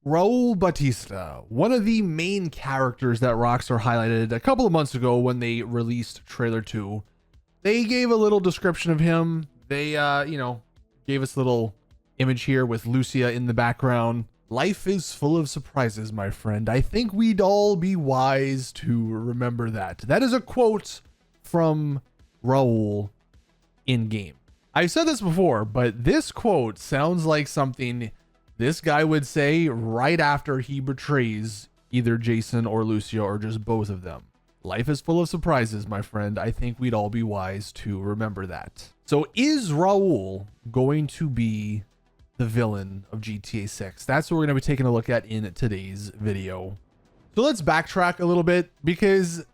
Raul Batista, one of the main characters that Rockstar highlighted a couple of months ago when they released trailer 2. They gave a little description of him. They, gave us a little image here with Lucia in the background. Life is full of surprises, my friend. I think we'd all be wise to remember that. That is a quote from Raul in game. I've said this before, but this quote sounds like something this guy would say right after he betrays either Jason or Lucia or just both of them. Life is full of surprises, my friend. I think we'd all be wise to remember that. So is Raul going to be the villain of GTA 6? That's what we're going to be taking a look at in today's video. So let's backtrack a little bit, because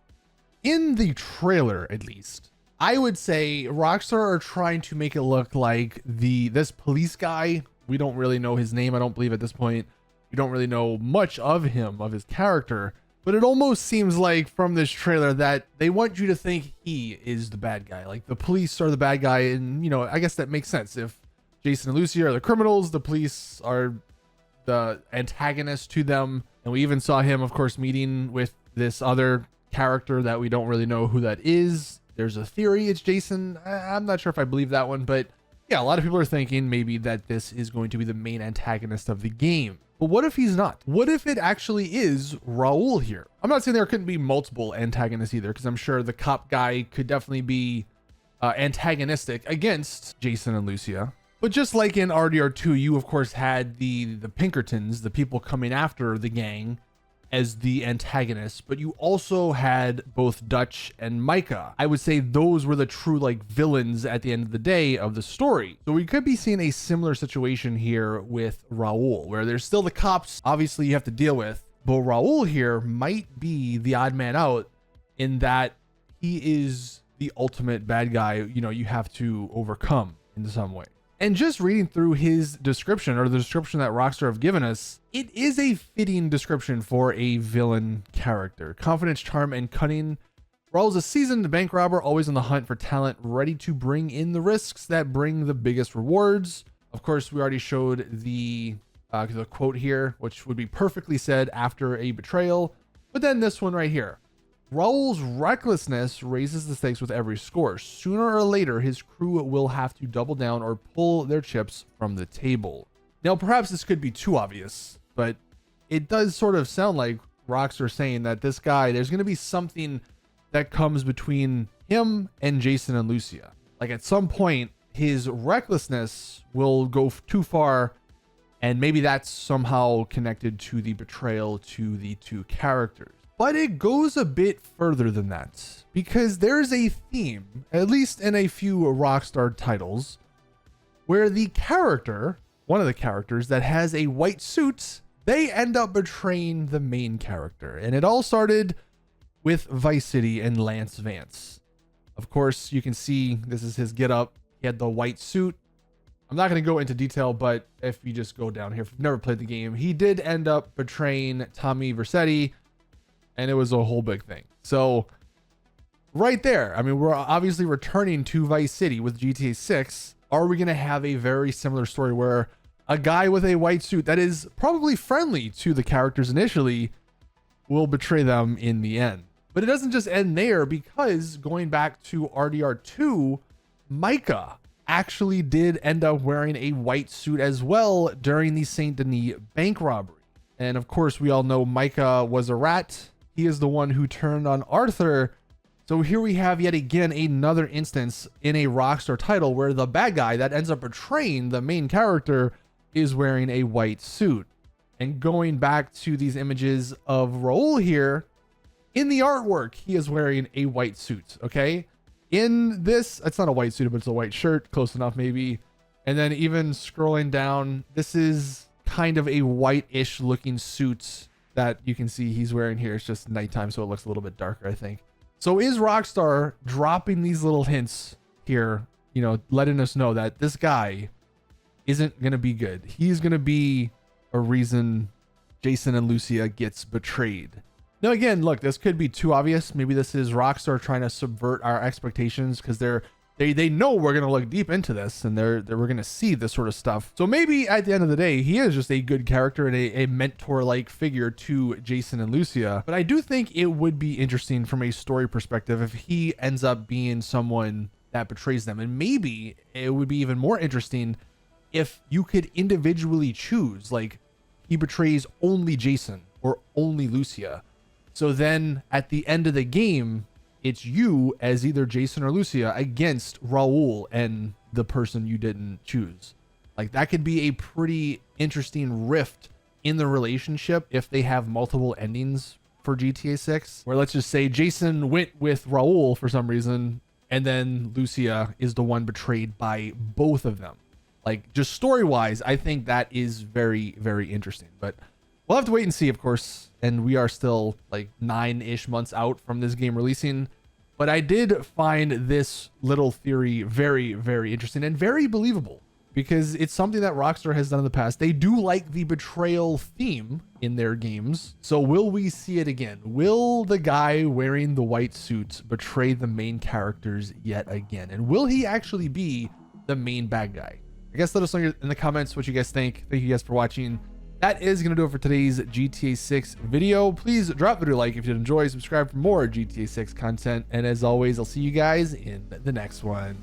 in the trailer, at least, I would say Rockstar are trying to make it look like this police guy. We don't really know his name, I don't believe, at this point. We don't really know much of him, of his character. But it almost seems like from this trailer that they want you to think he is the bad guy. Like the police are the bad guy. And, I guess that makes sense. If Jason and Lucia are the criminals, the police are the antagonist to them. And we even saw him, of course, meeting with this other character that we don't really know who that is. There's a theory it's Jason. I'm not sure if I believe that one, but yeah, a lot of people are thinking maybe that this is going to be the main antagonist of the game. But what if he's not? What if it actually is Raul here? I'm not saying there couldn't be multiple antagonists either, because I'm sure the cop guy could definitely be antagonistic against Jason and Lucia. But just like in RDR2, you of course had the Pinkertons, the people coming after the gang, as the antagonists, but you also had both Dutch and Micah. I would say those were the true villains at the end of the day of the story. So we could be seeing a similar situation here with Raul, where there's still the cops obviously you have to deal with, but Raul here might be the odd man out in that he is the ultimate bad guy, you have to overcome in some way. And just reading through his description, or the description that Rockstar have given us, it is a fitting description for a villain character. Confidence, charm, and cunning. Raul's a seasoned bank robber, always on the hunt for talent, ready to bring in the risks that bring the biggest rewards. Of course, we already showed the quote here, which would be perfectly said after a betrayal. But then this one right here. Raul's recklessness raises the stakes with every score. Sooner or later, his crew will have to double down or pull their chips from the table. Now, perhaps this could be too obvious, but it does sort of sound like Rockstar saying that this guy, there's going to be something that comes between him and Jason and Lucia. Like at some point, his recklessness will go too far, and maybe that's somehow connected to the betrayal to the two characters. But it goes a bit further than that, because there's a theme, at least in a few Rockstar titles, where the character, one of the characters that has a white suit, they end up betraying the main character. And it all started with Vice City and Lance Vance. Of course, you can see this is his getup. He had the white suit. I'm not going to go into detail, but if you just go down here, if you've never played the game, he did end up betraying Tommy Vercetti. And it was a whole big thing. So right there, I mean, we're obviously returning to Vice City with GTA 6. Are we going to have a very similar story where a guy with a white suit that is probably friendly to the characters initially will betray them in the end? But it doesn't just end there, because going back to RDR2, Micah actually did end up wearing a white suit as well during the Saint Denis bank robbery. And of course, we all know Micah was a rat. He is the one who turned on Arthur. So here we have yet again another instance in a Rockstar title where the bad guy that ends up betraying the main character is wearing a white suit. And going back to these images of Raul here, in the artwork, he is wearing a white suit, okay? In this, it's not a white suit, but it's a white shirt, close enough maybe. And then even scrolling down, this is kind of a white-ish looking suit that you can see he's wearing here. It's just nighttime, so it looks a little bit darker, I think. So is Rockstar dropping these little hints here, letting us know that this guy isn't going to be good? He's going to be a reason Jason and Lucia gets betrayed. Now, again, look, this could be too obvious. Maybe this is Rockstar trying to subvert our expectations, because they they know we're gonna look deep into this, and we're gonna see this sort of stuff. So maybe at the end of the day, he is just a good character and a mentor-like figure to Jason and Lucia. But I do think it would be interesting from a story perspective if he ends up being someone that betrays them, and maybe it would be even more interesting if you could individually choose, like he betrays only Jason or only Lucia. So then at the end of the game, it's you as either Jason or Lucia against Raul and the person you didn't choose. Like that could be a pretty interesting rift in the relationship if they have multiple endings for GTA 6, where let's just say Jason went with Raul for some reason, and then Lucia is the one betrayed by both of them. Like just story wise, I think that is very, very interesting, but we'll have to wait and see, of course. And we are still like 9-ish months out from this game releasing, but I did find this little theory very, very interesting and very believable, because it's something that Rockstar has done in the past. They do like the betrayal theme in their games. So will we see it again? Will the guy wearing the white suit betray the main characters yet again? And will he actually be the main bad guy? I guess let us know in the comments what you guys think. Thank you guys for watching. That is going to do it for today's GTA 6 video. Please drop the video like if you did enjoy, subscribe for more GTA 6 content. And as always, I'll see you guys in the next one.